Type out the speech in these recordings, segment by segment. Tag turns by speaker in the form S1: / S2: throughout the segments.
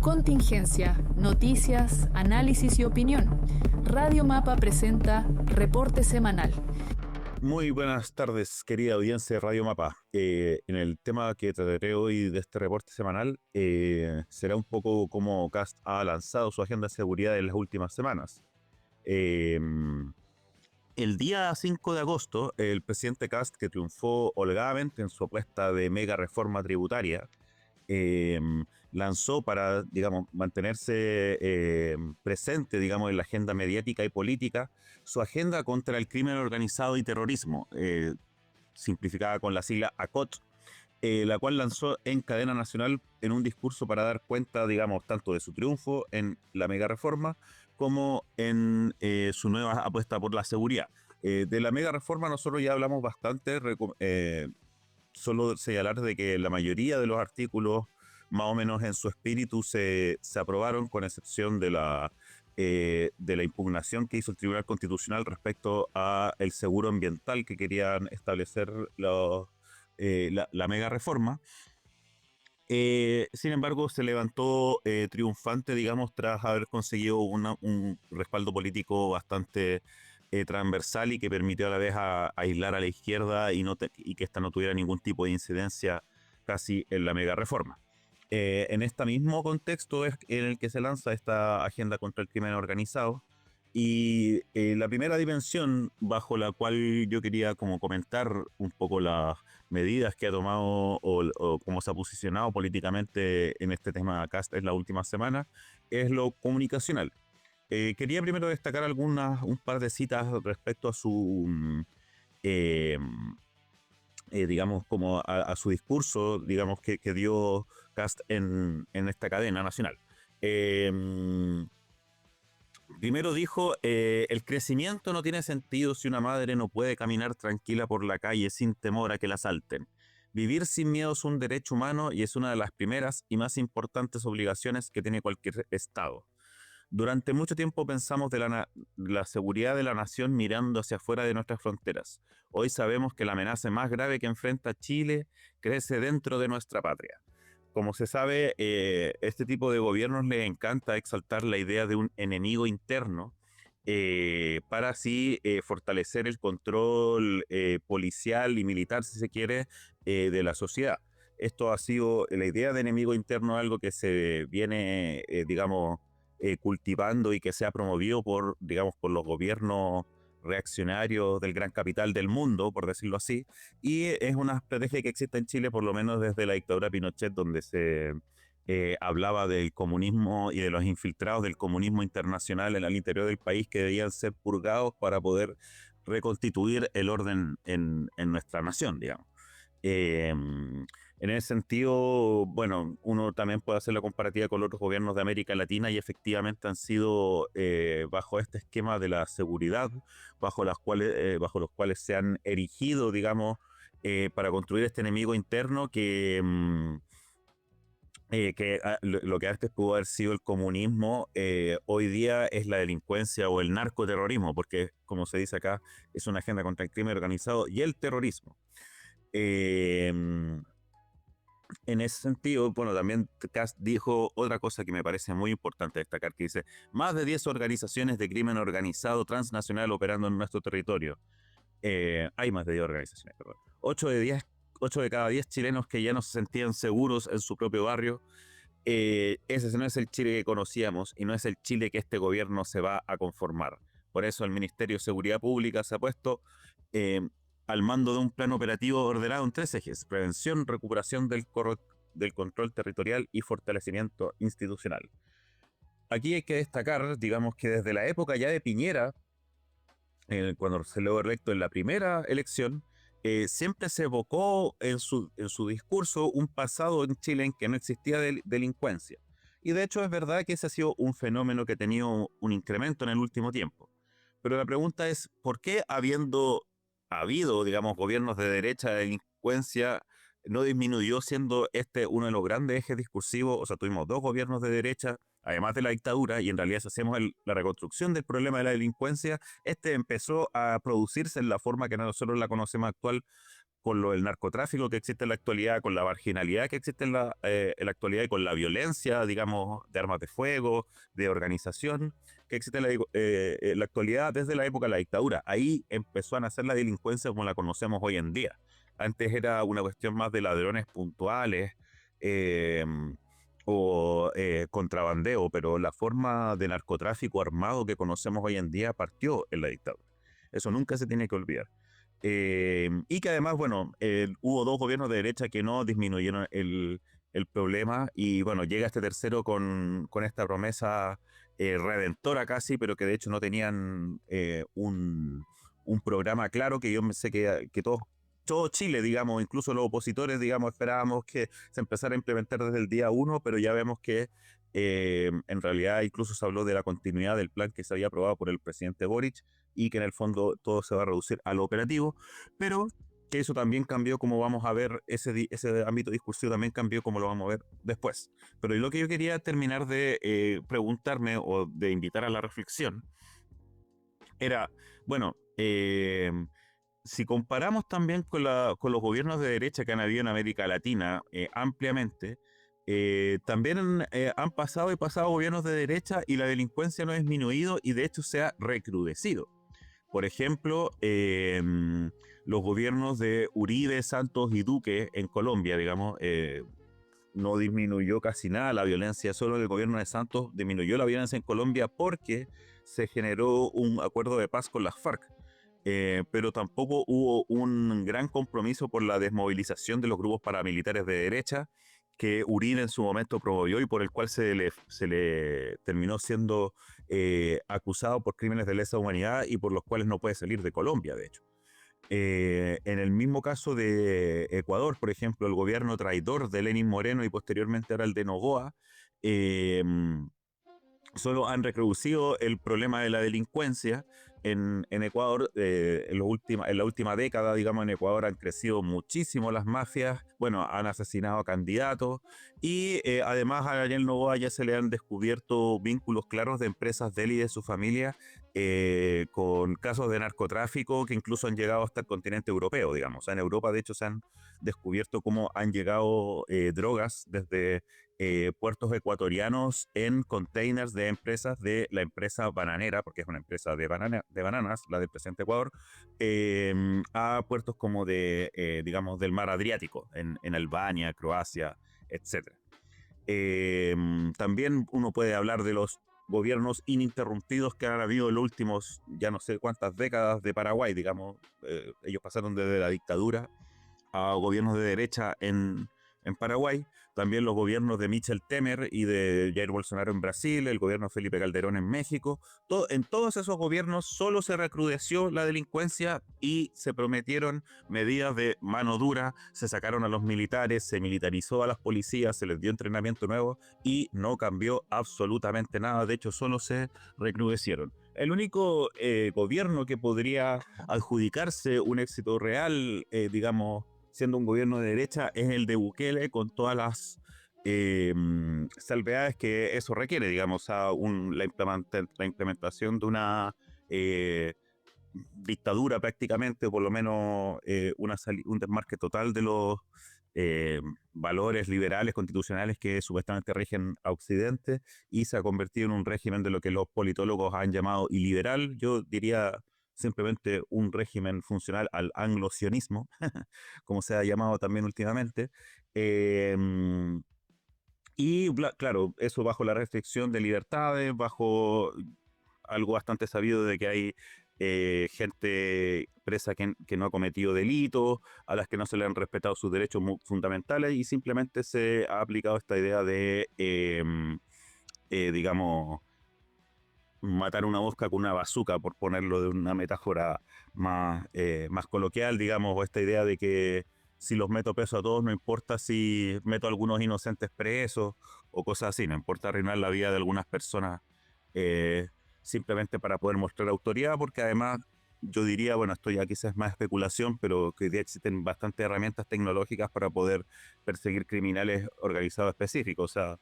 S1: Contingencia, noticias, análisis y opinión. Radio Mapa presenta Reporte Semanal.
S2: Muy buenas tardes, querida audiencia de Radio Mapa. En el tema que trataré hoy de este reporte semanal será un poco cómo Kast ha lanzado su agenda de seguridad en las últimas semanas. El día 5 de agosto, el presidente Kast, que triunfó holgadamente en su apuesta de mega reforma tributaria, lanzó para, digamos, mantenerse presente, digamos, en la agenda mediática y política, su agenda contra el crimen organizado y terrorismo, simplificada con la sigla ACOT, la cual lanzó en cadena nacional en un discurso para dar cuenta, digamos, tanto de su triunfo en la mega reforma como en su nueva apuesta por la seguridad. De la mega reforma nosotros ya hablamos bastante, solo señalar de que la mayoría de los artículos, más o menos en su espíritu, se aprobaron, con excepción de la impugnación que hizo el Tribunal Constitucional respecto a el seguro ambiental que querían establecer la mega reforma. Sin embargo, se levantó triunfante, digamos, tras haber conseguido un respaldo político bastante transversal y que permitió a la vez aislar a la izquierda y que ésta no tuviera ningún tipo de incidencia casi en la mega reforma. En este mismo contexto es en el que se lanza esta agenda contra el crimen organizado, y la primera dimensión bajo la cual yo quería como comentar un poco las medidas que ha tomado o cómo se ha posicionado políticamente en este tema Kast en la última semana es lo comunicacional. Quería primero destacar un par de citas respecto a su, digamos, como a su discurso, digamos, que dio Kast en esta cadena nacional. Primero dijo, el crecimiento no tiene sentido si una madre no puede caminar tranquila por la calle sin temor a que la asalten. Vivir sin miedo es un derecho humano y es una de las primeras y más importantes obligaciones que tiene cualquier Estado. Durante mucho tiempo pensamos de la seguridad de la nación mirando hacia afuera de nuestras fronteras. Hoy sabemos que la amenaza más grave que enfrenta Chile crece dentro de nuestra patria. Como se sabe, este tipo de gobiernos les encanta exaltar la idea de un enemigo interno para así fortalecer el control policial y militar, si se quiere, de la sociedad. Esto ha sido, la idea de enemigo interno, algo que se viene, digamos, cultivando y que se ha promovido por, digamos, por los gobiernos reaccionarios del gran capital del mundo, por decirlo así, y es una estrategia que existe en Chile por lo menos desde la dictadura Pinochet, donde se hablaba del comunismo y de los infiltrados del comunismo internacional en el interior del país que debían ser purgados para poder reconstituir el orden en nuestra nación, digamos. En ese sentido, bueno, uno también puede hacer la comparativa con otros gobiernos de América Latina y efectivamente han sido bajo este esquema de la seguridad, bajo los cuales se han erigido, digamos, para construir este enemigo interno que lo que antes pudo haber sido el comunismo, hoy día es la delincuencia o el narcoterrorismo, porque, como se dice acá, es una agenda contra el crimen organizado y el terrorismo. En ese sentido, bueno, también Kast dijo otra cosa que me parece muy importante destacar, que dice, más de 10 organizaciones de crimen organizado transnacional operando en nuestro territorio. Hay más de 10 organizaciones, perdón. 8 de cada 10 chilenos que ya no se sentían seguros en su propio barrio. Ese no es el Chile que conocíamos y no es el Chile que este gobierno se va a conformar. Por eso el Ministerio de Seguridad Pública se ha puesto al mando de un plan operativo ordenado en 3 ejes: prevención, recuperación del control territorial y fortalecimiento institucional. Aquí hay que destacar, digamos, que desde la época ya de Piñera, cuando se logró electo en la primera elección, siempre se evocó en su discurso un pasado en Chile en que no existía delincuencia. Y de hecho es verdad que ese ha sido un fenómeno que ha tenido un incremento en el último tiempo. Pero la pregunta es, ¿por qué habiendo habido, digamos, gobiernos de derecha de delincuencia, no disminuyó, siendo este uno de los grandes ejes discursivos? O sea, tuvimos 2 gobiernos de derecha, además de la dictadura, y en realidad si hacemos la reconstrucción del problema de la delincuencia, este empezó a producirse en la forma que nosotros la conocemos actual con el narcotráfico que existe en la actualidad, con la marginalidad que existe en la actualidad y con la violencia, digamos, de armas de fuego, de organización que existe en la actualidad desde la época de la dictadura. Ahí empezó a nacer la delincuencia como la conocemos hoy en día. Antes era una cuestión más de ladrones puntuales, eh, o contrabandeo, pero la forma de narcotráfico armado que conocemos hoy en día partió en la dictadura. Eso nunca se tiene que olvidar. Y que además, bueno, hubo dos gobiernos de derecha que no disminuyeron el problema y bueno, llega este tercero con esta promesa redentora casi, pero que de hecho no tenían un programa claro que yo sé que todo Chile, digamos, incluso los opositores, digamos, esperábamos que se empezara a implementar desde el día uno, pero ya vemos que en realidad incluso se habló de la continuidad del plan que se había aprobado por el presidente Boric y que en el fondo todo se va a reducir a lo operativo, pero que eso también cambió como vamos a ver, ese ámbito discursivo también cambió como lo vamos a ver después. Pero lo que yo quería terminar de preguntarme o de invitar a la reflexión era, bueno, si comparamos también con los gobiernos de derecha que han habido en América Latina ampliamente, también han pasado y pasado gobiernos de derecha y la delincuencia no ha disminuido y de hecho se ha recrudecido. Por ejemplo, los gobiernos de Uribe, Santos y Duque en Colombia, digamos, no disminuyó casi nada la violencia, solo el gobierno de Santos disminuyó la violencia en Colombia porque se generó un acuerdo de paz con las FARC. Pero tampoco hubo un gran compromiso por la desmovilización de los grupos paramilitares de derecha que Uribe en su momento promovió y por el cual se le terminó siendo acusado por crímenes de lesa humanidad y por los cuales no puede salir de Colombia, de hecho. En el mismo caso de Ecuador, por ejemplo, el gobierno traidor de Lenín Moreno y posteriormente ahora el de Noboa, eh, solo han reproducido el problema de la delincuencia en Ecuador. En la última década, digamos, en Ecuador han crecido muchísimo las mafias, bueno, han asesinado a candidatos y además a Daniel Noboa ya se le han descubierto vínculos claros de empresas de él y de su familia con casos de narcotráfico que incluso han llegado hasta el continente europeo, digamos. O sea, en Europa, de hecho, se han descubierto cómo han llegado drogas desde puertos ecuatorianos en containers de empresas de la empresa bananera, porque es una empresa de bananas, la del presidente Ecuador, a puertos como digamos, del mar Adriático, en Albania, Croacia, etc. También uno puede hablar de los gobiernos ininterrumpidos que han habido en los últimos, ya no sé cuántas décadas de Paraguay, digamos. Ellos pasaron desde la dictadura a gobiernos de derecha en Paraguay, también los gobiernos de Michel Temer y de Jair Bolsonaro en Brasil, el gobierno de Felipe Calderón en México. En todos esos gobiernos solo se recrudeció la delincuencia y se prometieron medidas de mano dura, se sacaron a los militares, se militarizó a las policías, se les dio entrenamiento nuevo y no cambió absolutamente nada, de hecho solo se recrudecieron. El único gobierno que podría adjudicarse un éxito real, digamos, siendo un gobierno de derecha, es el de Bukele, con todas las salvedades que eso requiere, digamos, la implementación de una dictadura prácticamente, o por lo menos un desmarque total de los valores liberales constitucionales que supuestamente rigen a Occidente, y se ha convertido en un régimen de lo que los politólogos han llamado iliberal. Yo diría simplemente un régimen funcional al anglosionismo, como se ha llamado también últimamente. Eh, claro, eso bajo la restricción de libertades, bajo algo bastante sabido de que hay gente presa que no ha cometido delitos, a las que no se le han respetado sus derechos fundamentales, y simplemente se ha aplicado esta idea de, digamos, matar una mosca con una bazuca, por ponerlo de una metáfora más coloquial, digamos, o esta idea de que si los meto presos a todos, no importa si meto a algunos inocentes presos o cosas así, no importa arruinar la vida de algunas personas eh, simplemente para poder mostrar autoridad, porque además yo diría, bueno, esto ya quizás es más especulación, pero que hoy día existen bastantes herramientas tecnológicas para poder perseguir criminales organizados específicos. O sea,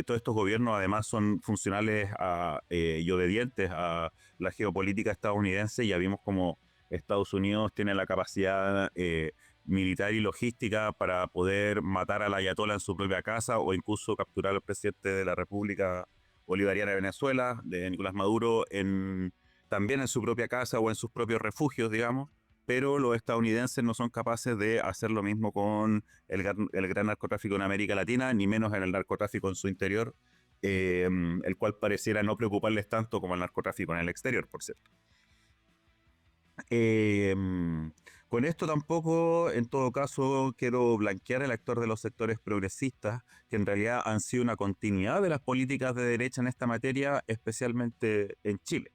S2: todos estos gobiernos además son funcionales y obedientes a la geopolítica estadounidense. Ya vimos como Estados Unidos tiene la capacidad militar y logística para poder matar al ayatollah en su propia casa o incluso capturar al presidente de la República Bolivariana de Venezuela, de Nicolás Maduro, también en su propia casa o en sus propios refugios, digamos, pero los estadounidenses no son capaces de hacer lo mismo con el gran narcotráfico en América Latina, ni menos en el narcotráfico en su interior, el cual pareciera no preocuparles tanto como el narcotráfico en el exterior, por cierto. Eh, con esto tampoco, en todo caso, quiero blanquear el actor de los sectores progresistas, que en realidad han sido una continuidad de las políticas de derecha en esta materia, especialmente en Chile.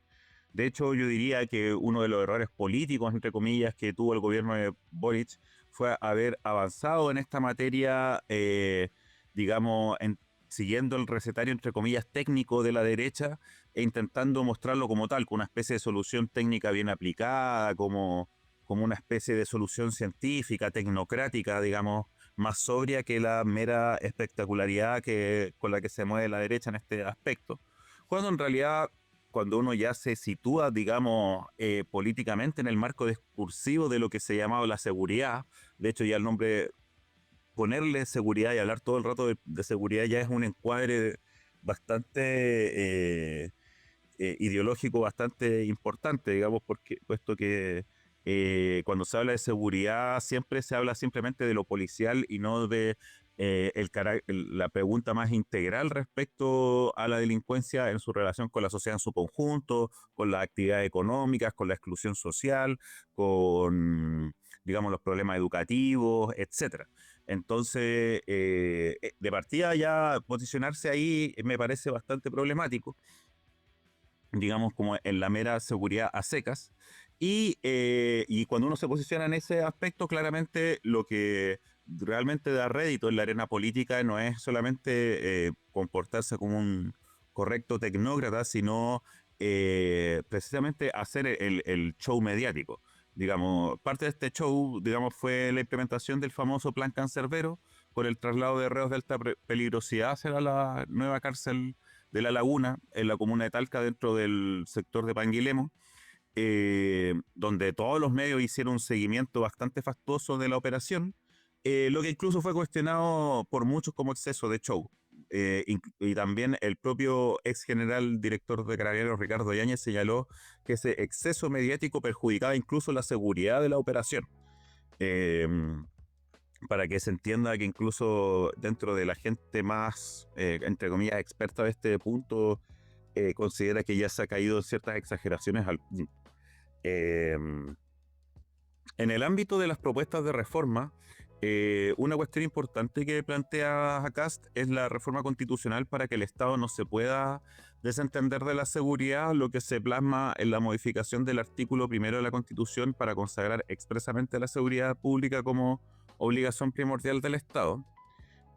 S2: De hecho, yo diría que uno de los errores políticos, entre comillas, que tuvo el gobierno de Boric fue haber avanzado en esta materia, digamos, siguiendo el recetario, entre comillas, técnico de la derecha e intentando mostrarlo como tal, como una especie de solución técnica bien aplicada, como una especie de solución científica, tecnocrática, digamos, más sobria que la mera espectacularidad con la que se mueve la derecha en este aspecto. Cuando en realidad, cuando uno ya se sitúa, digamos, políticamente en el marco discursivo de lo que se llamaba la seguridad, de hecho ya el nombre, ponerle seguridad y hablar todo el rato de seguridad ya es un encuadre bastante ideológico, bastante importante, digamos, porque puesto que cuando se habla de seguridad siempre se habla simplemente de lo policial y no de la pregunta más integral respecto a la delincuencia en su relación con la sociedad en su conjunto, con las actividades económicas, con la exclusión social, con, digamos, los problemas educativos, etcétera. Entonces, de partida ya posicionarse ahí me parece bastante problemático, digamos, como en la mera seguridad a secas. Y cuando uno se posiciona en ese aspecto, claramente lo que realmente da rédito en la arena política no es solamente comportarse como un correcto tecnócrata, sino precisamente hacer el show mediático. Digamos, parte de este show, digamos, fue la implementación del famoso Plan Cancerbero, por el traslado de reos de alta peligrosidad hacia la nueva cárcel de La Laguna, en la comuna de Talca, dentro del sector de Panguilemo, donde todos los medios hicieron un seguimiento bastante fastuoso de la operación, lo que incluso fue cuestionado por muchos como exceso de show. Y también el propio ex general director de Carabineros, Ricardo Yáñez, señaló que ese exceso mediático perjudicaba incluso la seguridad de la operación. Eh, para que se entienda que incluso dentro de la gente más, entre comillas, experta de este punto, considera que ya se ha caído en ciertas exageraciones al punto. En el ámbito de las propuestas de reforma, una cuestión importante que plantea Cast es la reforma constitucional para que el Estado no se pueda desentender de la seguridad, lo que se plasma en la modificación del artículo primero de la Constitución para consagrar expresamente la seguridad pública como obligación primordial del Estado.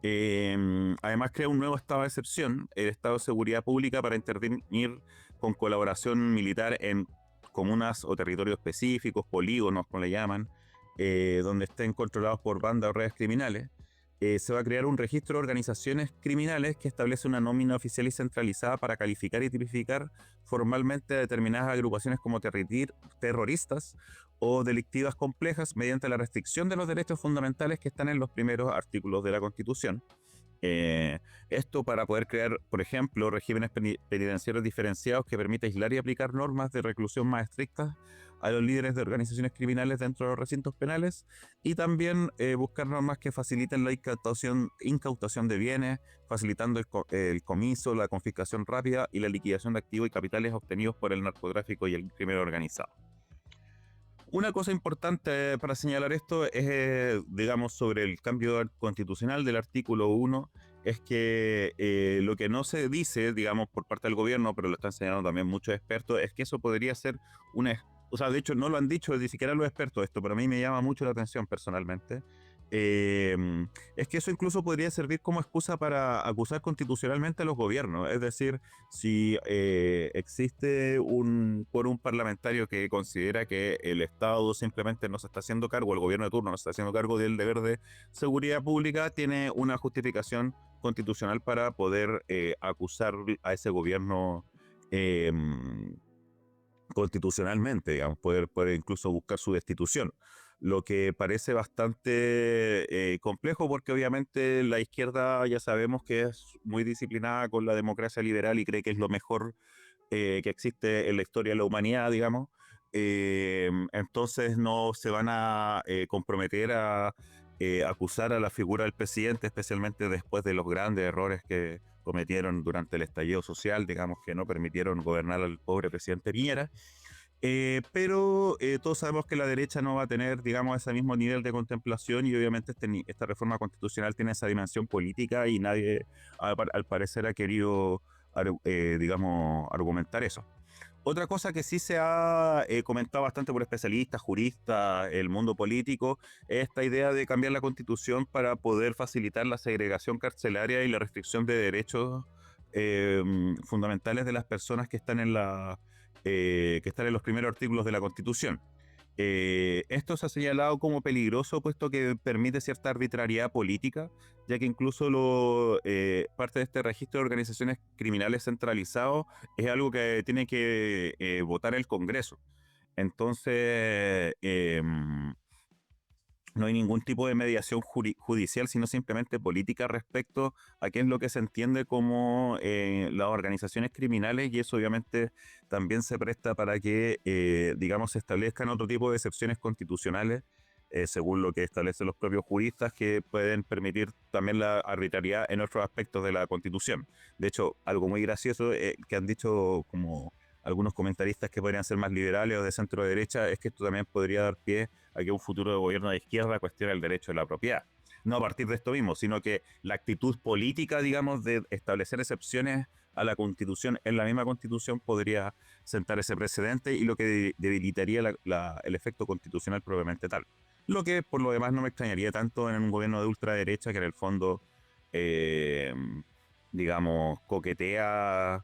S2: Además crea un nuevo estado de excepción, el estado de seguridad pública, para intervenir con colaboración militar en comunas o territorios específicos, polígonos, como le llaman, donde estén controlados por bandas o redes criminales. Se va a crear un registro de organizaciones criminales que establece una nómina oficial y centralizada para calificar y tipificar formalmente a determinadas agrupaciones como terroristas o delictivas complejas mediante la restricción de los derechos fundamentales que están en los primeros artículos de la Constitución. Esto para poder crear, por ejemplo, regímenes penitenciarios diferenciados que permita aislar y aplicar normas de reclusión más estrictas a los líderes de organizaciones criminales dentro de los recintos penales, y también buscar normas que faciliten la incautación de bienes, facilitando el comiso, la confiscación rápida y la liquidación de activos y capitales obtenidos por el narcotráfico y el crimen organizado. Una cosa importante para señalar esto es, digamos, sobre el cambio constitucional del artículo 1, es que lo que no se dice, digamos, por parte del gobierno, pero lo están señalando también muchos expertos, es que eso podría ser una... O sea, de hecho, no lo han dicho ni siquiera los expertos esto, pero a mí me llama mucho la atención personalmente. eh, es que eso incluso podría servir como excusa para acusar constitucionalmente a los gobiernos. Es decir, si existe un quórum parlamentario que considera que el Estado simplemente no se está haciendo cargo, el gobierno de turno no se está haciendo cargo del deber de seguridad pública, tiene una justificación constitucional para poder acusar a ese gobierno constitucionalmente, digamos, poder incluso buscar su destitución. Lo que parece bastante complejo porque obviamente la izquierda ya sabemos que es muy disciplinada con la democracia liberal y cree que es lo mejor que existe en la historia de la humanidad, digamos. Entonces no se van a comprometer a acusar a la figura del presidente, especialmente después de los grandes errores que cometieron durante el estallido social, digamos, que no permitieron gobernar al pobre presidente Piñera. Pero todos sabemos que la derecha no va a tener, digamos, ese mismo nivel de contemplación y obviamente esta reforma constitucional tiene esa dimensión política y nadie, al parecer, ha querido, digamos, argumentar eso. Otra cosa que sí se ha comentado bastante por especialistas, juristas, el mundo político, es esta idea de cambiar la constitución para poder facilitar la segregación carcelaria y la restricción de derechos fundamentales de las personas que están que están en los primeros artículos de la Constitución. Esto se ha señalado como peligroso, puesto que permite cierta arbitrariedad política, ya que incluso parte de este registro de organizaciones criminales centralizado es algo que tiene que votar el Congreso. Entonces, no hay ningún tipo de mediación judicial, sino simplemente política respecto a qué es lo que se entiende como las organizaciones criminales, y eso obviamente también se presta para que, digamos, se establezcan otro tipo de excepciones constitucionales, según lo que establecen los propios juristas, que pueden permitir también la arbitrariedad en otros aspectos de la Constitución. De hecho, algo muy gracioso que han dicho como algunos comentaristas que podrían ser más liberales o de centro derecha, es que esto también podría dar pie a que un futuro gobierno de izquierda cuestione el derecho de la propiedad. No a partir de esto mismo, sino que la actitud política, digamos, de establecer excepciones a la Constitución en la misma Constitución podría sentar ese precedente y lo que debilitaría el efecto constitucional propiamente tal. Lo que, por lo demás, no me extrañaría tanto en un gobierno de ultraderecha que en el fondo, eh, digamos, coquetea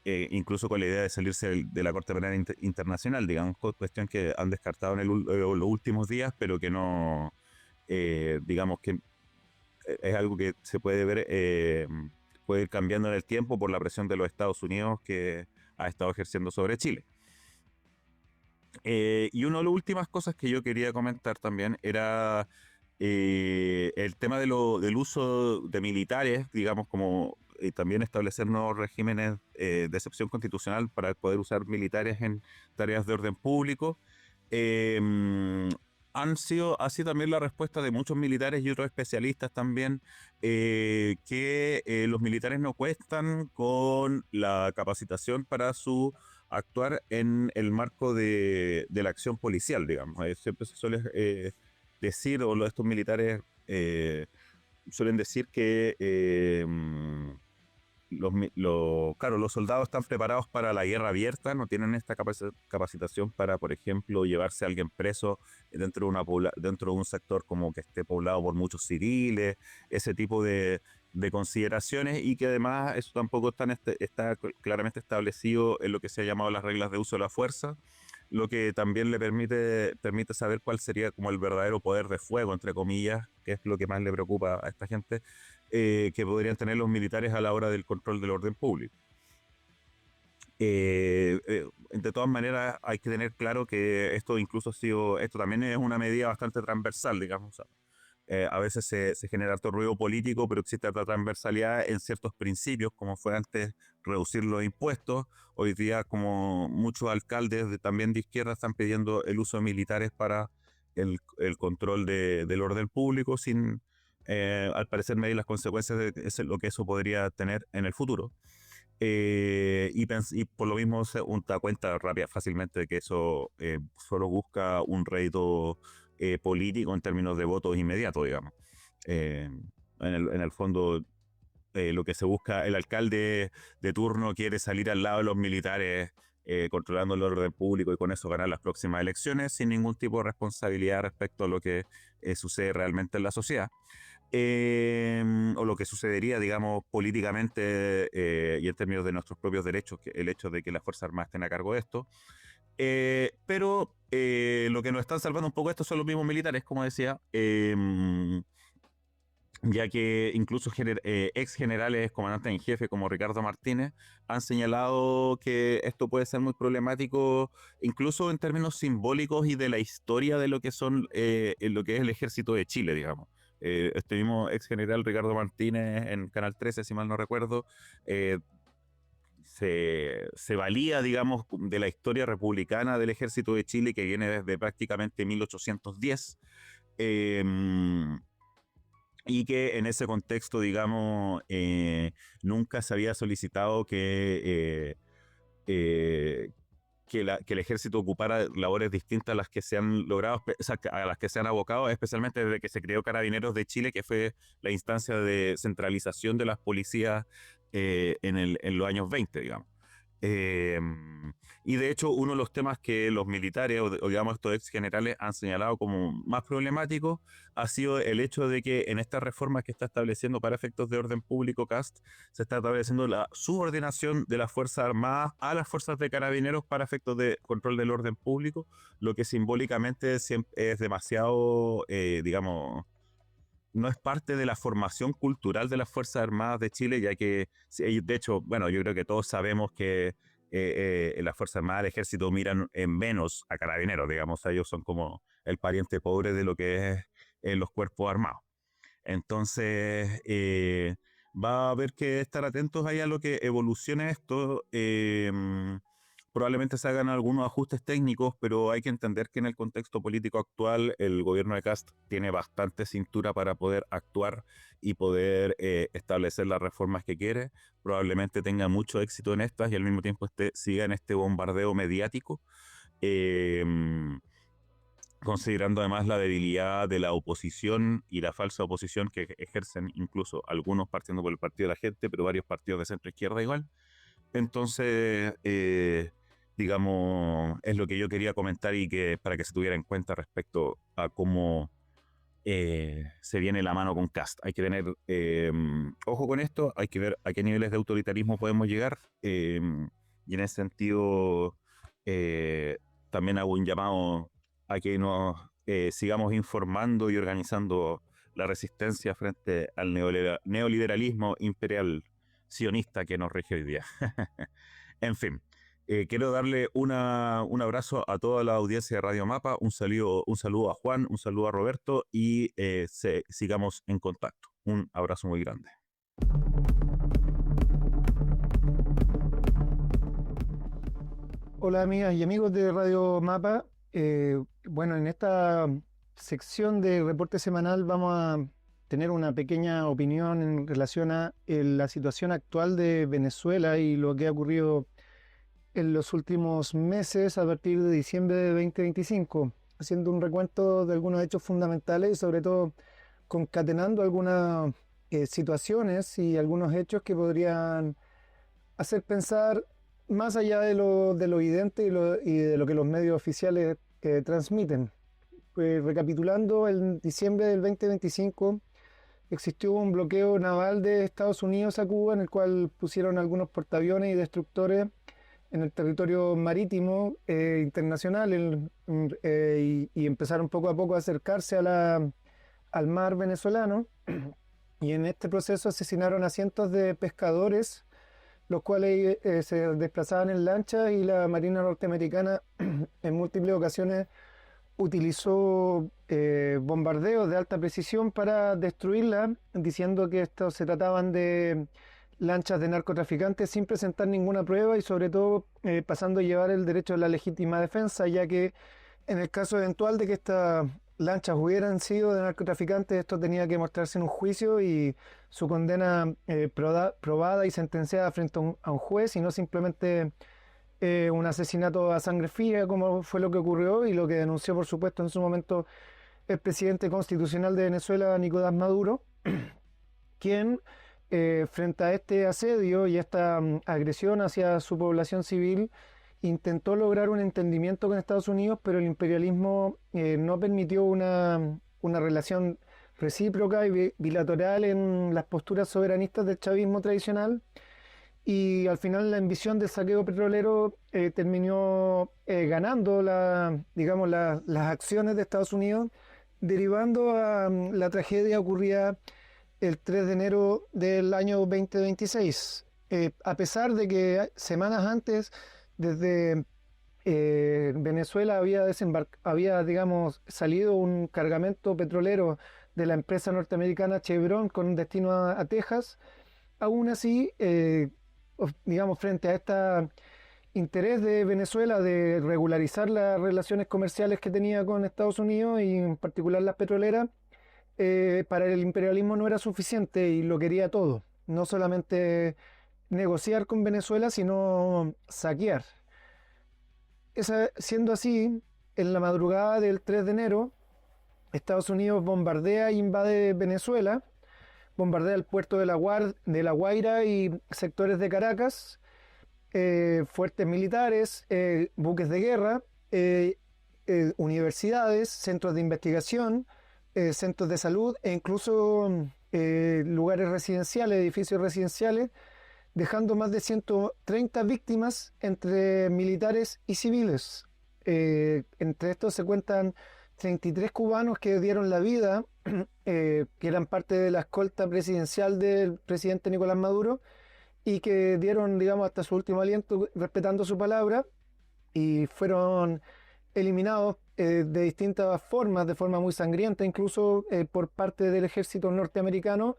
S2: incluso con la idea de salirse de la Corte Penal Internacional, digamos, cuestión que han descartado en los últimos días, pero que no, digamos que es algo que se puede ver, puede ir cambiando en el tiempo por la presión de los Estados Unidos que ha estado ejerciendo sobre Chile. Y una de las últimas cosas que yo quería comentar también era el tema del uso de militares, digamos, como también establecer nuevos regímenes de excepción constitucional para poder usar militares en tareas de orden público. Eh, ha sido también la respuesta de muchos militares y otros especialistas también, que los militares no cuestan con la capacitación para su actuar en el marco de la acción policial, digamos. Siempre se suele decir, o estos militares suelen decir que claro, los soldados están preparados para la guerra abierta, no tienen esta capacitación para, por ejemplo, llevarse a alguien preso dentro de un sector como que esté poblado por muchos civiles, ese tipo de consideraciones, y que además eso tampoco está claramente establecido en lo que se ha llamado las reglas de uso de la fuerza, lo que también le permite saber cuál sería como el verdadero poder de fuego, entre comillas, que es lo que más le preocupa a esta gente, que podrían tener los militares a la hora del control del orden público. De todas maneras, hay que tener claro que esto también es una medida bastante transversal, digamos. A veces se genera harto ruido político, pero existe otra transversalidad en ciertos principios, como fue antes reducir los impuestos. Hoy día, como muchos alcaldes también de izquierda están pidiendo el uso de militares para el control del orden público, sin, al parecer, medir las consecuencias de lo que eso podría tener en el futuro. Y por lo mismo se da cuenta rápida, fácilmente, de que eso solo busca un rédito político en términos de votos inmediatos, digamos. En el fondo, lo que se busca, el alcalde de turno quiere salir al lado de los militares controlando el orden público y con eso ganar las próximas elecciones sin ningún tipo de responsabilidad respecto a lo que sucede realmente en la sociedad. O lo que sucedería, digamos, políticamente y en términos de nuestros propios derechos, el hecho de que las Fuerzas Armadas estén a cargo de esto. Pero lo que nos están salvando un poco esto son los mismos militares, como decía, ya que incluso ex generales, comandantes en jefe como Ricardo Martínez, han señalado que esto puede ser muy problemático, incluso en términos simbólicos y de la historia de lo que son, lo que es el ejército de Chile, digamos. Este mismo ex general Ricardo Martínez en Canal 13, si mal no recuerdo, eh, se valía, digamos, de la historia republicana del ejército de Chile que viene desde prácticamente 1810. Eh, y que en ese contexto, digamos, nunca se había solicitado eh, que el ejército ocupara labores distintas a las que se han logrado, o sea, a las que se han abocado, especialmente desde que se creó Carabineros de Chile, que fue la instancia de centralización de las policías en los años 20, digamos. Eh, y de hecho, uno de los temas que los militares, o digamos estos ex generales, han señalado como más problemáticos ha sido el hecho de que en estas reformas que está estableciendo para efectos de orden público CAST, se está estableciendo la subordinación de las Fuerzas Armadas a las Fuerzas de Carabineros para efectos de control del orden público, lo que simbólicamente es demasiado, digamos, no es parte de la formación cultural de las Fuerzas Armadas de Chile, ya que, de hecho, bueno, yo creo que todos sabemos que las Fuerzas Armadas del Ejército miran en menos a Carabineros, digamos, ellos son como el pariente pobre de lo que es los cuerpos armados. Entonces, va a haber que estar atentos ahí a lo que evolucione esto. Probablemente se hagan algunos ajustes técnicos, pero hay que entender que en el contexto político actual el gobierno de Kast tiene bastante cintura para poder actuar y poder establecer las reformas que quiere. Probablemente tenga mucho éxito en estas y al mismo tiempo siga en este bombardeo mediático. Eh, Considerando además la debilidad de la oposición y la falsa oposición que ejercen incluso algunos partiendo por el Partido de la Gente, pero varios partidos de centro izquierda igual. Entonces, digamos, es lo que yo quería comentar y que para que se tuviera en cuenta respecto a cómo se viene la mano con Kast. Hay que tener ojo con esto, hay que ver a qué niveles de autoritarismo podemos llegar y en ese sentido también hago un llamado a que nos sigamos informando y organizando la resistencia frente al neoliberalismo imperial sionista que nos rige hoy día. En fin, quiero darle un abrazo a toda la audiencia de Radio Mapa, un saludo a Juan, un saludo a Roberto y sigamos en contacto. Un abrazo muy grande.
S3: Hola amigas y amigos de Radio Mapa. Bueno, en esta sección de reporte semanal vamos a tener una pequeña opinión en relación a la situación actual de Venezuela y lo que ha ocurrido en los últimos meses a partir de diciembre de 2025, haciendo un recuento de algunos hechos fundamentales y sobre todo concatenando algunas situaciones y algunos hechos que podrían hacer pensar más allá de lo evidente y de lo que los medios oficiales transmiten. Recapitulando, en diciembre del 2025 existió un bloqueo naval de Estados Unidos a Cuba en el cual pusieron algunos portaaviones y destructores en el territorio marítimo internacional y empezaron poco a poco a acercarse al mar venezolano y en este proceso asesinaron a cientos de pescadores, los cuales se desplazaban en lancha y la Marina norteamericana en múltiples ocasiones utilizó bombardeos de alta precisión para destruirla, diciendo que estos se trataban de lanchas de narcotraficantes sin presentar ninguna prueba y sobre todo pasando a llevar el derecho a la legítima defensa, ya que en el caso eventual de que estas lanchas hubieran sido de narcotraficantes, esto tenía que mostrarse en un juicio y su condena probada y sentenciada frente a un juez y no simplemente un asesinato a sangre fría como fue lo que ocurrió y lo que denunció por supuesto en su momento el presidente constitucional de Venezuela, Nicolás Maduro, quien frente a este asedio y esta agresión hacia su población civil intentó lograr un entendimiento con Estados Unidos, pero el imperialismo no permitió una relación recíproca y bilateral en las posturas soberanistas del chavismo tradicional y al final la ambición del saqueo petrolero terminó ganando digamos, las acciones de Estados Unidos, derivando a la tragedia ocurrida el 3 de enero del año 2026. A pesar de que semanas antes, desde Venezuela había, digamos, salido un cargamento petrolero de la empresa norteamericana Chevron con destino a Texas. Aún así, digamos, frente a este interés de Venezuela de regularizar las relaciones comerciales que tenía con Estados Unidos y en particular las petroleras, para el imperialismo no era suficiente y lo quería todo. No solamente negociar con Venezuela, sino saquear. Siendo así, en la madrugada del 3 de enero, Estados Unidos bombardea e invade Venezuela, bombardea el puerto de La Guaira y sectores de Caracas, fuertes militares, buques de guerra, universidades, centros de investigación, centros de salud e incluso lugares residenciales, edificios residenciales, dejando más de 130 víctimas entre militares y civiles. Entre estos se cuentan 33 cubanos que dieron la vida, que eran parte de la escolta presidencial del presidente Nicolás Maduro y que dieron, digamos, hasta su último aliento respetando su palabra y fueron eliminados de distintas formas, de forma muy sangrienta, incluso por parte del ejército norteamericano,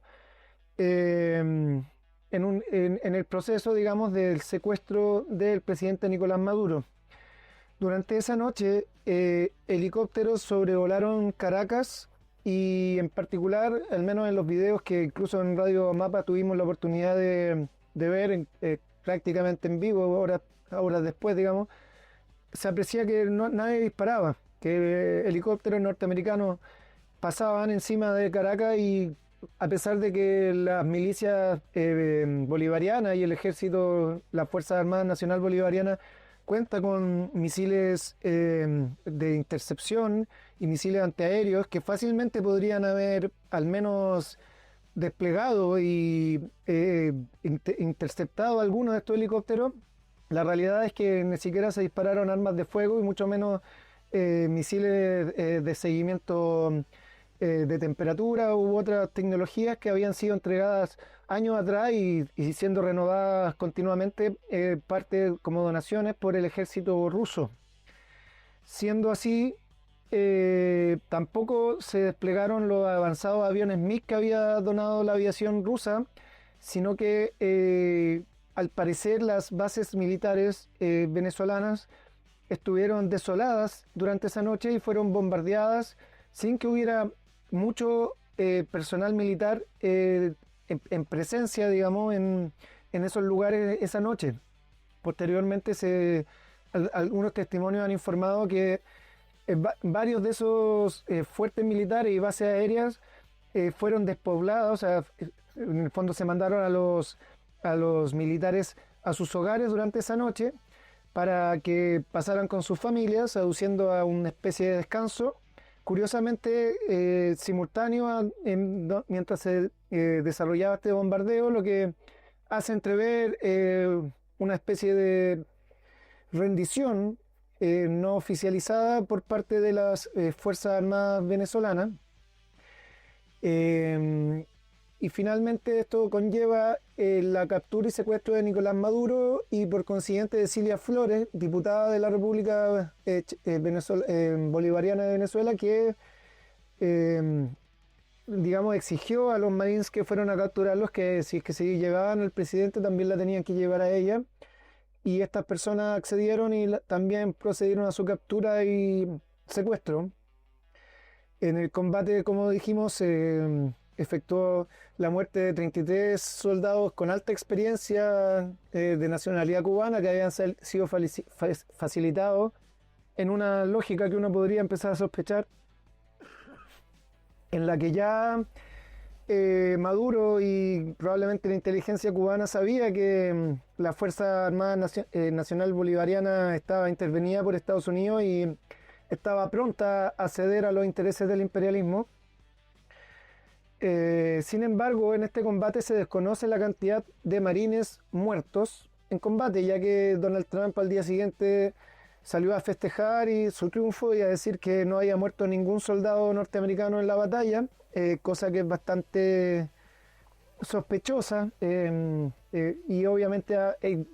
S3: en el proceso, digamos, del secuestro del presidente Nicolás Maduro. Durante esa noche, helicópteros sobrevolaron Caracas y en particular, al menos en los videos que incluso en Radio Mapa tuvimos la oportunidad de ver prácticamente en vivo, horas después, digamos, se aprecia que nadie disparaba, que helicópteros norteamericanos pasaban encima de Caracas y a pesar de que las milicias bolivarianas y el ejército, la Fuerza Armada Nacional Bolivariana, cuenta con misiles de intercepción y misiles antiaéreos que fácilmente podrían haber al menos desplegado y interceptado algunos de estos helicópteros, la realidad es que ni siquiera se dispararon armas de fuego y mucho menos misiles de seguimiento de temperatura u otras tecnologías que habían sido entregadas años atrás y siendo renovadas continuamente, parte como donaciones por el ejército ruso. Siendo así, tampoco se desplegaron los avanzados aviones MiG que había donado la aviación rusa, sino que al parecer las bases militares venezolanas estuvieron desoladas durante esa noche y fueron bombardeadas sin que hubiera mucho personal militar en presencia, digamos, en esos lugares esa noche. Posteriormente, algunos testimonios han informado que varios de esos fuertes militares y bases aéreas fueron despoblados, o sea, en el fondo se mandaron a los militares a sus hogares durante esa noche para que pasaran con sus familias, aduciendo a una especie de descanso. Curiosamente, simultáneo mientras se desarrollaba este bombardeo, lo que hace entrever una especie de rendición no oficializada por parte de las Fuerzas Armadas venezolanas. Y finalmente esto conlleva la captura y secuestro de Nicolás Maduro y por consiguiente de Cilia Flores, diputada de la República Bolivariana de Venezuela, que digamos exigió a los marines que fueron a capturarlos que si es que se llevaban al presidente también la tenían que llevar a ella, y estas personas accedieron y también procedieron a su captura y secuestro. En el combate, como dijimos, efectuó la muerte de 33 soldados con alta experiencia de nacionalidad cubana que habían sido facilitados en una lógica que uno podría empezar a sospechar, en la que ya Maduro y probablemente la inteligencia cubana sabía que la Fuerza Armada Nacional Bolivariana estaba intervenida por Estados Unidos y estaba pronta a ceder a los intereses del imperialismo. Sin embargo, en este combate se desconoce la cantidad de marines muertos en combate, ya que Donald Trump al día siguiente salió a festejar su triunfo y a decir que no había muerto ningún soldado norteamericano en la batalla, cosa que es bastante sospechosa y obviamente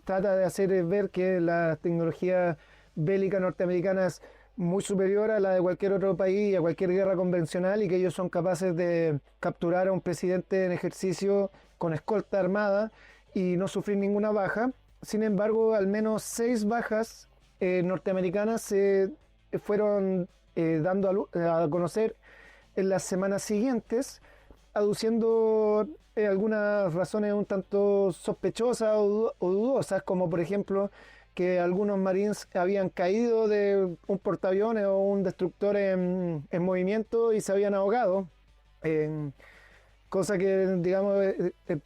S3: trata de hacer ver que la tecnología bélica norteamericana es muy superior a la de cualquier otro país y a cualquier guerra convencional y que ellos son capaces de capturar a un presidente en ejercicio con escolta armada y no sufrir ninguna baja. Sin embargo, al menos 6 bajas norteamericanas se fueron dando a conocer en las semanas siguientes, aduciendo algunas razones un tanto sospechosas o dudosas, como por ejemplo que algunos marines habían caído de un portaaviones o un destructor en movimiento y se habían ahogado, cosa que digamos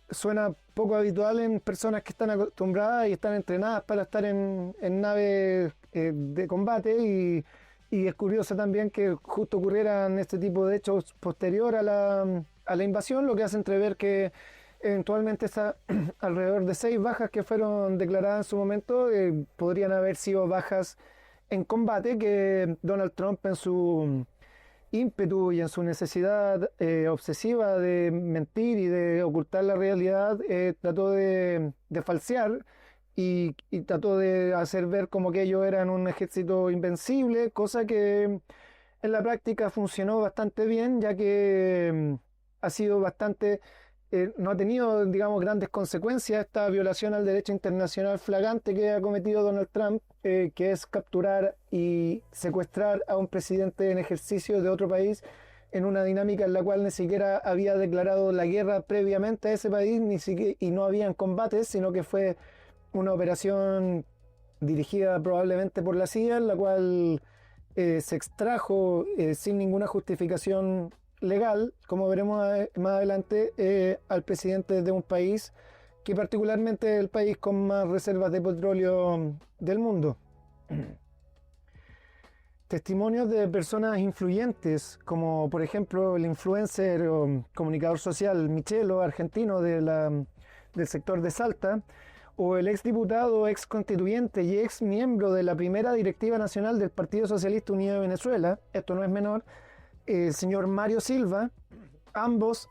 S3: suena poco habitual en personas que están acostumbradas y están entrenadas para estar en naves de combate y es curioso también que justo ocurrieran este tipo de hechos posterior a la invasión, lo que hace entrever que eventualmente está alrededor de 6 bajas que fueron declaradas en su momento, podrían haber sido bajas en combate que Donald Trump en su ímpetu y en su necesidad obsesiva de mentir y de ocultar la realidad, trató de falsear y trató de hacer ver como que ellos eran un ejército invencible, cosa que en la práctica funcionó bastante bien, ya que ha sido bastante, no ha tenido, digamos, grandes consecuencias esta violación al derecho internacional flagrante que ha cometido Donald Trump, que es capturar y secuestrar a un presidente en ejercicio de otro país en una dinámica en la cual ni siquiera había declarado la guerra previamente a ese país y no habían combates, sino que fue una operación dirigida probablemente por la CIA, en la cual se extrajo sin ninguna justificación legal, como veremos más adelante, al presidente de un país que particularmente es el país con más reservas de petróleo del mundo. Testimonios de personas influyentes, como por ejemplo el influencer o comunicador social Michelo, argentino del sector de Salta, o el exdiputado, ex constituyente y ex miembro de la primera directiva nacional del Partido Socialista Unido de Venezuela, esto no es menor, el señor Mario Silva, ambos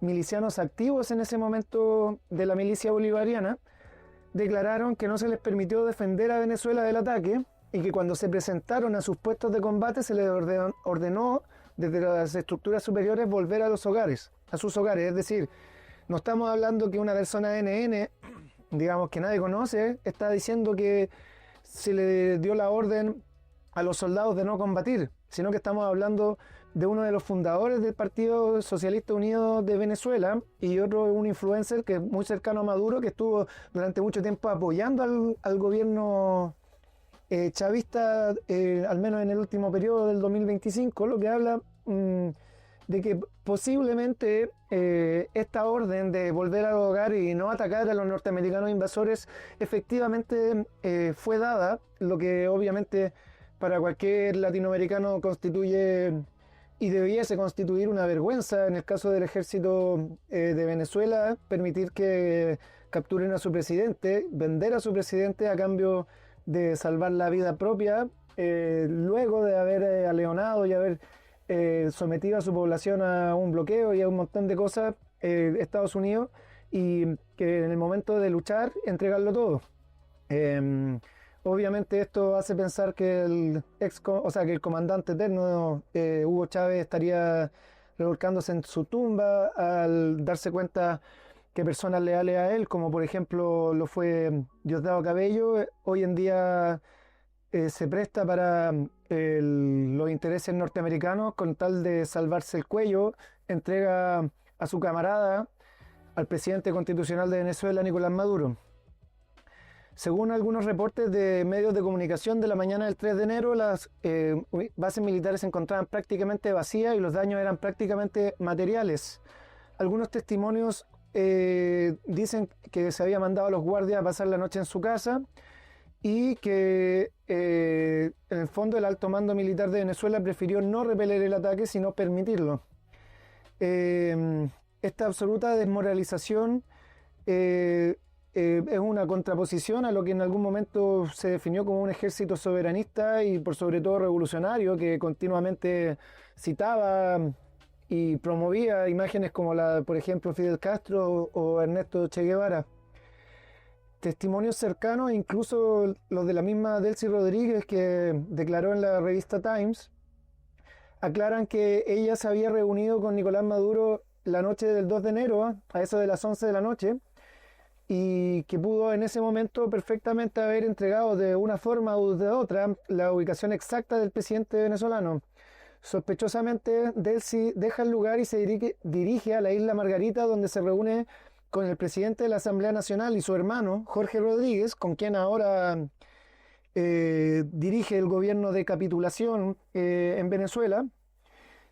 S3: milicianos activos en ese momento de la milicia bolivariana, declararon que no se les permitió defender a Venezuela del ataque y que cuando se presentaron a sus puestos de combate se les ordenó desde las estructuras superiores volver a sus hogares. Es decir, no estamos hablando que una persona NN, digamos que nadie conoce, está diciendo que se le dio la orden a los soldados de no combatir, sino que estamos hablando de uno de los fundadores del Partido Socialista Unido de Venezuela y otro, un influencer que es muy cercano a Maduro, que estuvo durante mucho tiempo apoyando al gobierno chavista, al menos en el último periodo del 2025, lo que habla de que posiblemente esta orden de volver al hogar y no atacar a los norteamericanos invasores efectivamente fue dada, lo que obviamente para cualquier latinoamericano constituye y debiese constituir una vergüenza en el caso del ejército de Venezuela, permitir que capturen a su presidente, vender a su presidente a cambio de salvar la vida propia, luego de haber aleonado y haber sometido a su población a un bloqueo y a un montón de cosas, Estados Unidos, y que en el momento de luchar, entregarlo todo. Obviamente esto hace pensar que el comandante eterno Hugo Chávez estaría revolcándose en su tumba al darse cuenta que personas leales a él, como por ejemplo lo fue Diosdado Cabello, hoy en día se presta para los intereses norteamericanos con tal de salvarse el cuello, entrega a su camarada, al presidente constitucional de Venezuela, Nicolás Maduro. Según algunos reportes de medios de comunicación de la mañana del 3 de enero, las bases militares se encontraban prácticamente vacías y los daños eran prácticamente materiales. Algunos testimonios dicen que se había mandado a los guardias a pasar la noche en su casa y que en el fondo el alto mando militar de Venezuela prefirió no repeler el ataque sino permitirlo. Esta absoluta desmoralización es una contraposición a lo que en algún momento se definió como un ejército soberanista y por sobre todo revolucionario, que continuamente citaba y promovía imágenes como la, por ejemplo, Fidel Castro o Ernesto Che Guevara. Testimonios cercanos, incluso los de la misma Delcy Rodríguez, que declaró en la revista Times, aclaran que ella se había reunido con Nicolás Maduro la noche del 2 de enero, a eso de las 11 de la noche, y que pudo en ese momento perfectamente haber entregado de una forma u de otra la ubicación exacta del presidente venezolano. Sospechosamente, Delcy deja el lugar y se dirige a la isla Margarita, donde se reúne con el presidente de la Asamblea Nacional y su hermano, Jorge Rodríguez, con quien ahora dirige el gobierno de capitulación en Venezuela.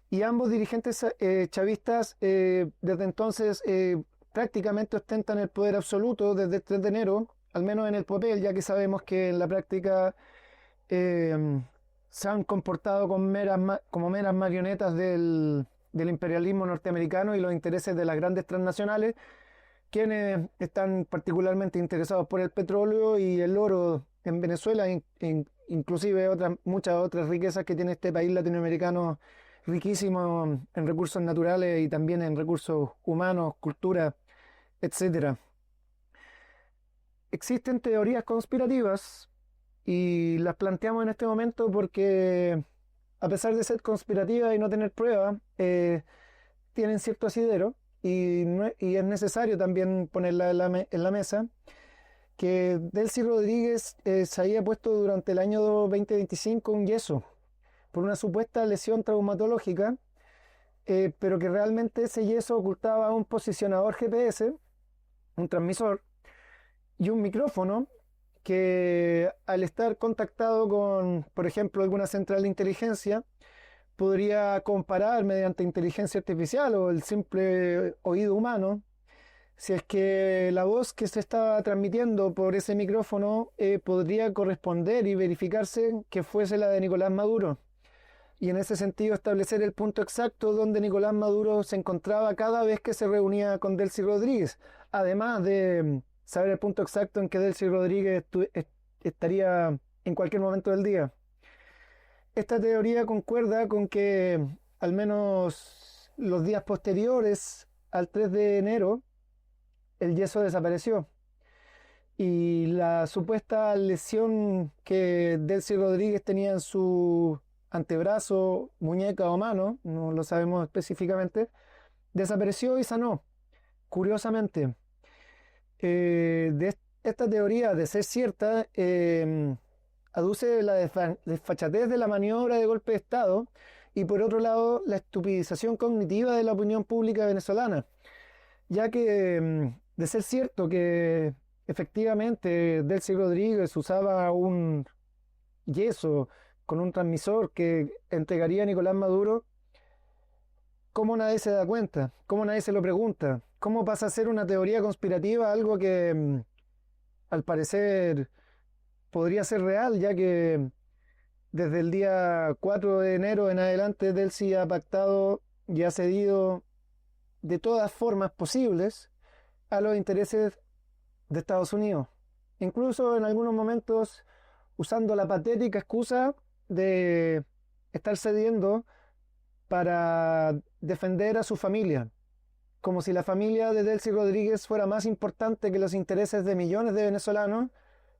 S3: Y ambos dirigentes chavistas desde entonces prácticamente ostentan el poder absoluto desde el 3 de enero, al menos en el papel, ya que sabemos que en la práctica se han comportado como meras marionetas del imperialismo norteamericano y los intereses de las grandes transnacionales, quienes están particularmente interesados por el petróleo y el oro en Venezuela, inclusive muchas otras riquezas que tiene este país latinoamericano, riquísimo en recursos naturales y también en recursos humanos, cultura, etc. Existen teorías conspirativas y las planteamos en este momento porque, a pesar de ser conspirativas y no tener pruebas, tienen cierto asidero y es necesario también ponerla en la mesa, que Delcy Rodríguez se había puesto durante el año 2025 un yeso por una supuesta lesión traumatológica, pero que realmente ese yeso ocultaba un posicionador GPS, un transmisor y un micrófono que, al estar contactado con, por ejemplo, alguna central de inteligencia, podría comparar mediante inteligencia artificial o el simple oído humano si es que la voz que se estaba transmitiendo por ese micrófono podría corresponder y verificarse que fuese la de Nicolás Maduro. Y en ese sentido establecer el punto exacto donde Nicolás Maduro se encontraba cada vez que se reunía con Delcy Rodríguez, además de saber el punto exacto en que Delcy Rodríguez estaría en cualquier momento del día. Esta teoría concuerda con que al menos los días posteriores al 3 de enero el yeso desapareció y la supuesta lesión que Delcy Rodríguez tenía en su antebrazo, muñeca o mano, no lo sabemos específicamente, desapareció y sanó. Curiosamente, esta teoría, de ser cierta, aduce la desfachatez de la maniobra de golpe de Estado y, por otro lado, la estupidización cognitiva de la opinión pública venezolana, ya que, de ser cierto que efectivamente Delcy Rodríguez usaba un yeso con un transmisor que entregaría a Nicolás Maduro, ¿cómo nadie se da cuenta? ¿Cómo nadie se lo pregunta? ¿Cómo pasa a ser una teoría conspirativa algo que, al parecer, podría ser real, ya que desde el día 4 de enero en adelante Delcy ha pactado y ha cedido de todas formas posibles a los intereses de Estados Unidos, incluso en algunos momentos usando la patética excusa de estar cediendo para defender a su familia, como si la familia de Delcy Rodríguez fuera más importante que los intereses de millones de venezolanos,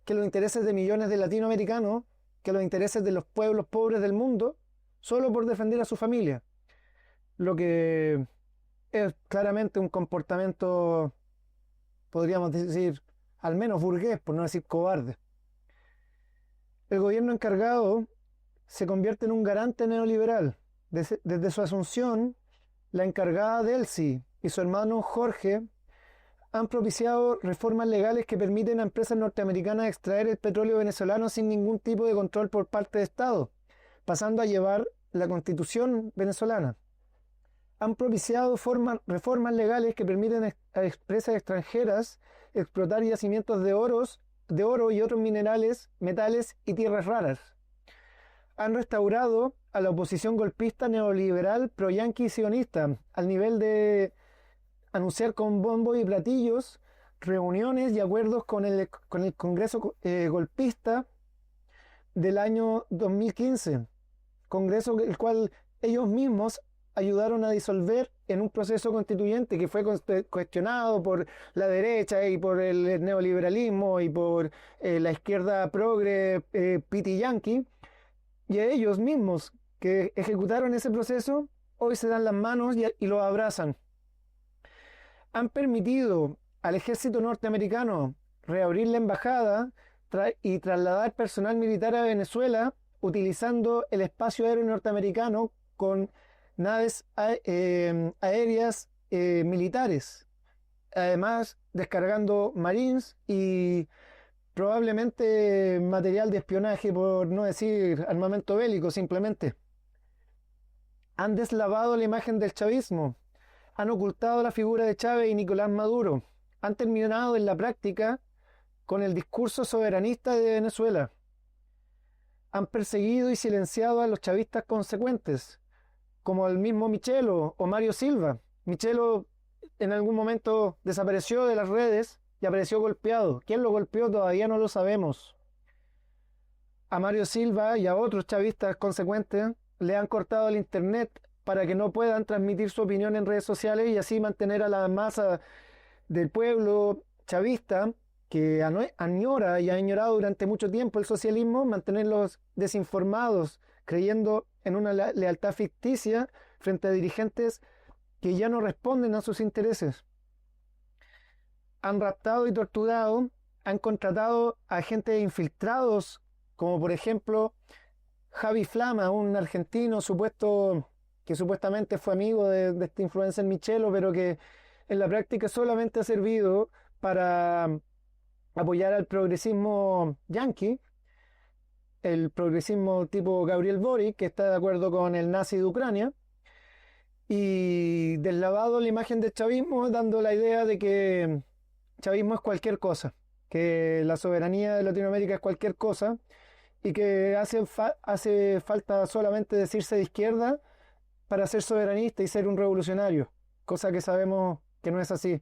S3: que los intereses de millones de latinoamericanos, que los intereses de los pueblos pobres del mundo, solo por defender a su familia. Lo que es claramente un comportamiento, podríamos decir, al menos burgués, por no decir cobarde. El gobierno encargado se convierte en un garante neoliberal. Desde su asunción, la encargada Delcy y su hermano Jorge han propiciado reformas legales que permiten a empresas norteamericanas extraer el petróleo venezolano sin ningún tipo de control por parte de Estado, pasando a llevar la Constitución venezolana. Han propiciado reformas legales que permiten a empresas extranjeras explotar yacimientos de oro y otros minerales, metales y tierras raras. Han restaurado a la oposición golpista neoliberal pro-yanqui y sionista, al nivel de anunciar con bombos y platillos reuniones y acuerdos con el Congreso golpista del año 2015, Congreso el cual ellos mismos ayudaron a disolver en un proceso constituyente que fue cuestionado por la derecha y por el neoliberalismo y por la izquierda progre piti yanqui, y a ellos mismos que ejecutaron ese proceso hoy se dan las manos y lo abrazan. Han permitido al ejército norteamericano reabrir la embajada y trasladar personal militar a Venezuela utilizando el espacio aéreo norteamericano con naves aéreas militares, además descargando Marines y probablemente material de espionaje, por no decir armamento bélico simplemente. Han deslavado la imagen del chavismo, han ocultado la figura de Chávez y Nicolás Maduro, han terminado en la práctica con el discurso soberanista de Venezuela. Han perseguido y silenciado a los chavistas consecuentes, como el mismo Michelo o Mario Silva. Michelo en algún momento desapareció de las redes y apareció golpeado. ¿Quién lo golpeó? Todavía no lo sabemos. A Mario Silva y a otros chavistas consecuentes le han cortado el internet para que no puedan transmitir su opinión en redes sociales y así mantener a la masa del pueblo chavista que añora y ha añorado durante mucho tiempo el socialismo, mantenerlos desinformados, creyendo en una lealtad ficticia frente a dirigentes que ya no responden a sus intereses. Han raptado y torturado, han contratado a agentes infiltrados, como por ejemplo Javi Flama, un argentino que supuestamente fue amigo de este influencer Michelo, pero que en la práctica solamente ha servido para apoyar al progresismo yanqui, el progresismo tipo Gabriel Boric, que está de acuerdo con el nazi de Ucrania, y deslavado la imagen del chavismo, dando la idea de que chavismo es cualquier cosa, que la soberanía de Latinoamérica es cualquier cosa, y que hace falta solamente decirse de izquierda para ser soberanista y ser un revolucionario, cosa que sabemos que no es así.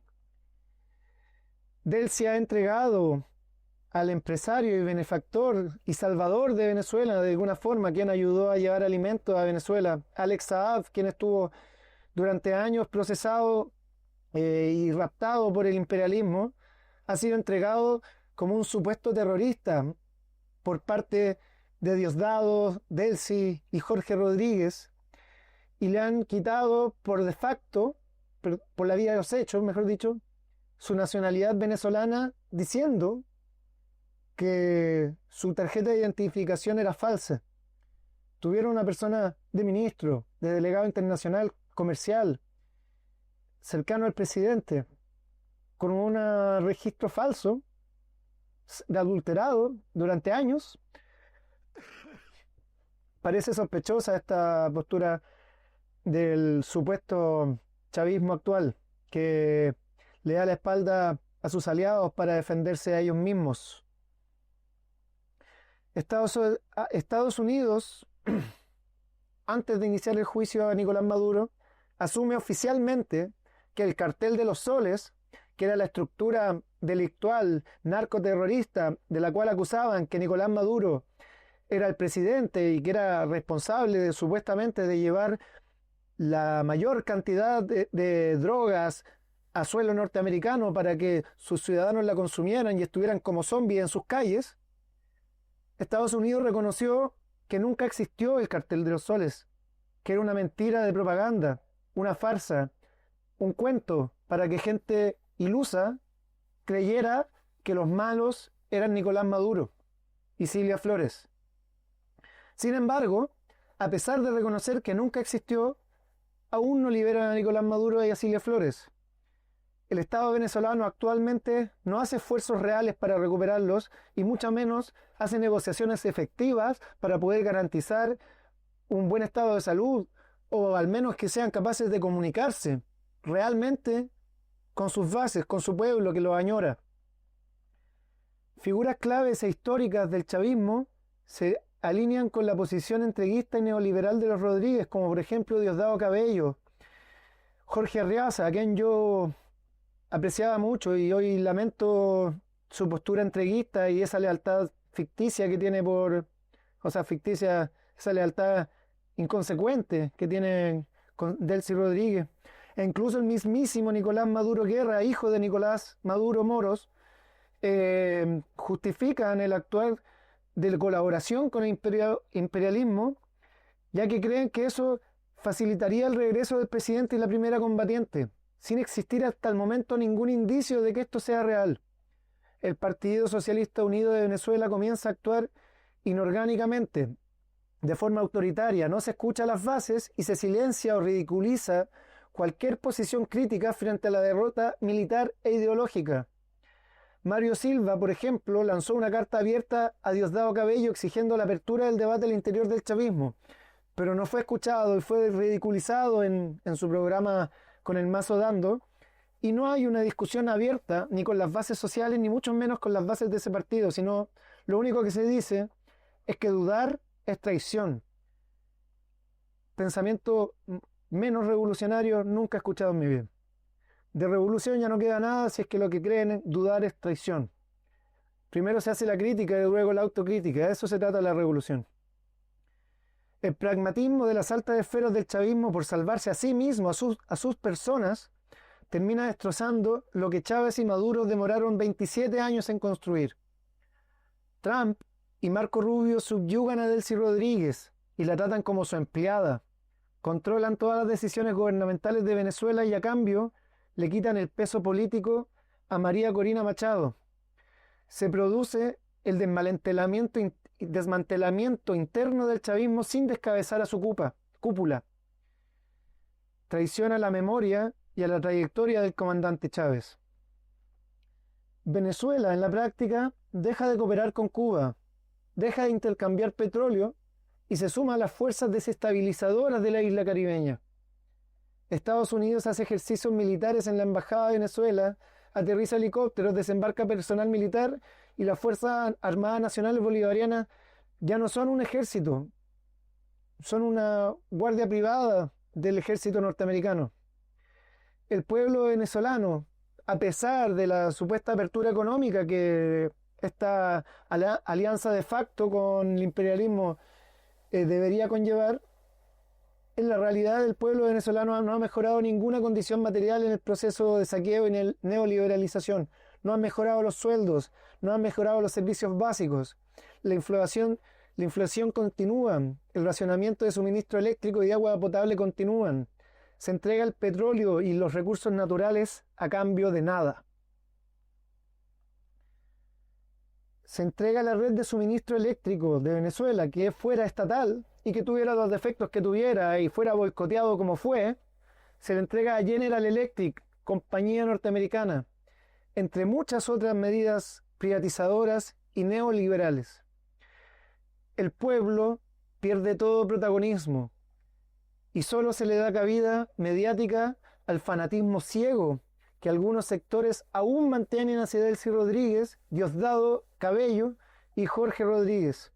S3: Delcy ha entregado al empresario y benefactor y salvador de Venezuela, de alguna forma, quien ayudó a llevar alimentos a Venezuela, Alex Saab, quien estuvo durante años procesado y raptado por el imperialismo, ha sido entregado como un supuesto terrorista por parte de Diosdado, Delcy y Jorge Rodríguez, y le han quitado por de facto, por la vía de los hechos, mejor dicho, su nacionalidad venezolana, diciendo que su tarjeta de identificación era falsa. Tuvieron una persona de ministro, de delegado internacional comercial, cercano al presidente, con un registro falso, de adulterado durante años. Parece sospechosa esta postura del supuesto chavismo actual, que le da la espalda a sus aliados para defenderse a ellos mismos. Estados Unidos, antes de iniciar el juicio a Nicolás Maduro, asume oficialmente que el Cartel de los Soles, que era la estructura delictual narcoterrorista de la cual acusaban que Nicolás Maduro era el presidente y que era responsable supuestamente de llevar la mayor cantidad de drogas a suelo norteamericano para que sus ciudadanos la consumieran y estuvieran como zombies en sus calles, Estados Unidos reconoció que nunca existió el Cartel de los Soles, que era una mentira de propaganda, una farsa, un cuento para que gente ilusa creyera que los malos eran Nicolás Maduro y Cilia Flores. Sin embargo, a pesar de reconocer que nunca existió, aún no liberan a Nicolás Maduro y a Cilia Flores. El Estado venezolano actualmente no hace esfuerzos reales para recuperarlos y mucho menos hace negociaciones efectivas para poder garantizar un buen estado de salud o al menos que sean capaces de comunicarse realmente con sus bases, con su pueblo que lo añora. Figuras claves e históricas del chavismo se alinean con la posición entreguista y neoliberal de los Rodríguez, como por ejemplo Diosdado Cabello, Jorge Arriaza, a quien yo apreciaba mucho y hoy lamento su postura entreguista y esa lealtad ficticia que tiene esa lealtad inconsecuente que tiene con Delcy Rodríguez. E incluso el mismísimo Nicolás Maduro Guerra, hijo de Nicolás Maduro Moros, justifican el actuar de colaboración con el imperialismo, ya que creen que eso facilitaría el regreso del presidente y la primera combatiente, sin existir hasta el momento ningún indicio de que esto sea real. El Partido Socialista Unido de Venezuela comienza a actuar inorgánicamente, de forma autoritaria, no se escucha las bases y se silencia o ridiculiza cualquier posición crítica frente a la derrota militar e ideológica. Mario Silva, por ejemplo, lanzó una carta abierta a Diosdado Cabello exigiendo la apertura del debate al interior del chavismo, pero no fue escuchado y fue ridiculizado en su programa con el mazo dando, y no hay una discusión abierta ni con las bases sociales, ni mucho menos con las bases de ese partido, sino lo único que se dice es que dudar es traición. Pensamiento menos revolucionario nunca he escuchado en mi vida. De revolución ya no queda nada si es que lo que creen es dudar es traición. Primero se hace la crítica y luego la autocrítica. De eso se trata la revolución. El pragmatismo de las altas esferas del chavismo por salvarse a sí mismo, a sus personas, termina destrozando lo que Chávez y Maduro demoraron 27 años en construir. Trump y Marco Rubio subyugan a Delcy Rodríguez y la tratan como su empleada. Controlan todas las decisiones gubernamentales de Venezuela y a cambio le quitan el peso político a María Corina Machado. Se produce el desmantelamiento interno del chavismo sin descabezar a su cúpula. Traiciona la memoria y a la trayectoria del comandante Chávez. Venezuela, en la práctica, deja de cooperar con Cuba, deja de intercambiar petróleo y se suma a las fuerzas desestabilizadoras de la isla caribeña. Estados Unidos hace ejercicios militares en la Embajada de Venezuela, aterriza helicópteros, desembarca personal militar y las Fuerzas Armadas Nacionales Bolivarianas ya no son un ejército, son una guardia privada del ejército norteamericano. El pueblo venezolano, a pesar de la supuesta apertura económica que esta alianza de facto con el imperialismo debería conllevar, en la realidad el pueblo venezolano no ha mejorado ninguna condición material en el proceso de saqueo y en neoliberalización. No han mejorado los sueldos, no han mejorado los servicios básicos. La inflación continúa, el racionamiento de suministro eléctrico y de agua potable continúan. Se entrega el petróleo y los recursos naturales a cambio de nada. Se entrega la red de suministro eléctrico de Venezuela, que fuera estatal y que tuviera los defectos que tuviera y fuera boicoteado como fue, se le entrega a General Electric, compañía norteamericana, entre muchas otras medidas privatizadoras y neoliberales. El pueblo pierde todo protagonismo y solo se le da cabida mediática al fanatismo ciego que algunos sectores aún mantienen hacia Delcy Rodríguez, Diosdado Cabello y Jorge Rodríguez.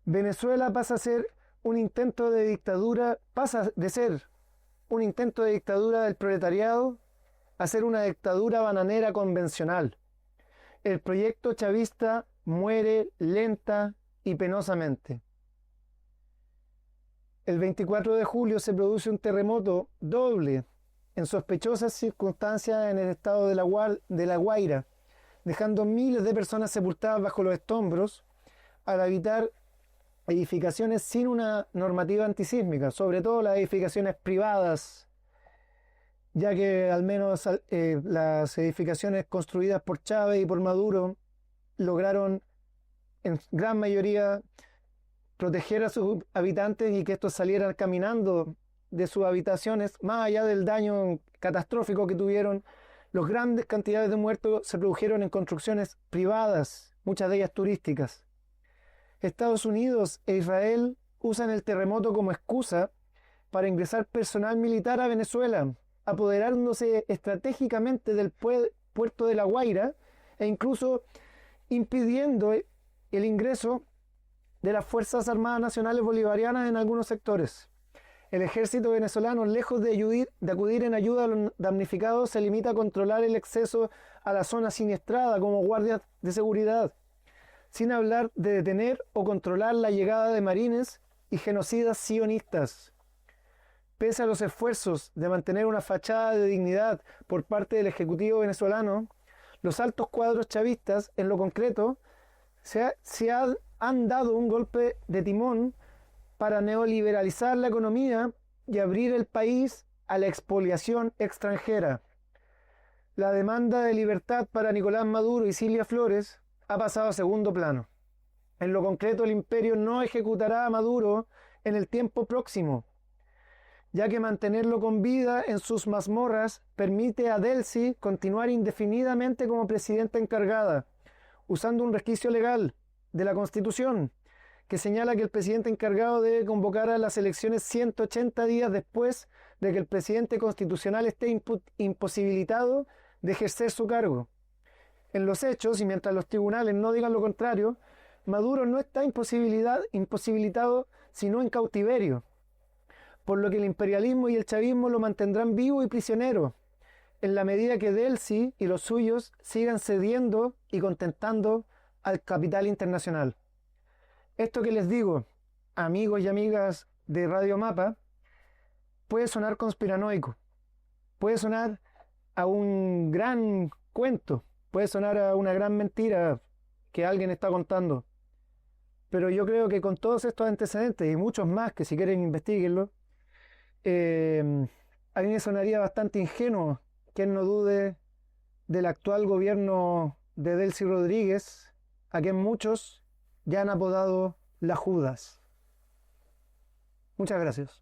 S3: Venezuela pasa de ser un intento de dictadura del proletariado a ser una dictadura bananera convencional. El proyecto chavista muere lenta y penosamente. El 24 de julio se produce un terremoto doble en sospechosas circunstancias en el estado de La Guaira, dejando miles de personas sepultadas bajo los escombros al habitar edificaciones sin una normativa antisísmica, sobre todo las edificaciones privadas, ya que al menos las edificaciones construidas por Chávez y por Maduro lograron en gran mayoría proteger a sus habitantes y que estos salieran caminando de sus habitaciones, más allá del daño catastrófico que tuvieron. Las grandes cantidades de muertos se produjeron en construcciones privadas, muchas de ellas turísticas. Estados Unidos e Israel usan el terremoto como excusa para ingresar personal militar a Venezuela, apoderándose estratégicamente del puerto de La Guaira e incluso impidiendo el ingreso de las Fuerzas Armadas Nacionales Bolivarianas en algunos sectores. El ejército venezolano, lejos de acudir en ayuda a los damnificados, se limita a controlar el acceso a la zona siniestrada como guardias de seguridad, sin hablar de detener o controlar la llegada de marines y genocidas sionistas. pese a los esfuerzos de mantener una fachada de dignidad por parte del Ejecutivo venezolano, los altos cuadros chavistas, en lo concreto, han dado un golpe de timón para neoliberalizar la economía y abrir el país a la expoliación extranjera. La demanda de libertad para Nicolás Maduro y Silvia Flores ha pasado a segundo plano. En lo concreto, el imperio no ejecutará a Maduro en el tiempo próximo, ya que mantenerlo con vida en sus mazmorras permite a Delcy continuar indefinidamente como presidenta encargada, usando un resquicio legal de la Constitución que señala que el presidente encargado debe convocar a las elecciones 180 días después de que el presidente constitucional esté imposibilitado de ejercer su cargo. En los hechos, y mientras los tribunales no digan lo contrario, Maduro no está imposibilitado sino en cautiverio, por lo que el imperialismo y el chavismo lo mantendrán vivo y prisionero, en la medida que Delcy y los suyos sigan cediendo y contentando al capital internacional. Esto que les digo, amigos y amigas de Radio Mapa, puede sonar conspiranoico, puede sonar a un gran cuento, puede sonar a una gran mentira que alguien está contando. Pero yo creo que con todos estos antecedentes y muchos más que si quieren investiguenlo, a mí me sonaría bastante ingenuo quien no dude del actual gobierno de Delcy Rodríguez, a quien muchos ya han apodado la Judas. Muchas gracias.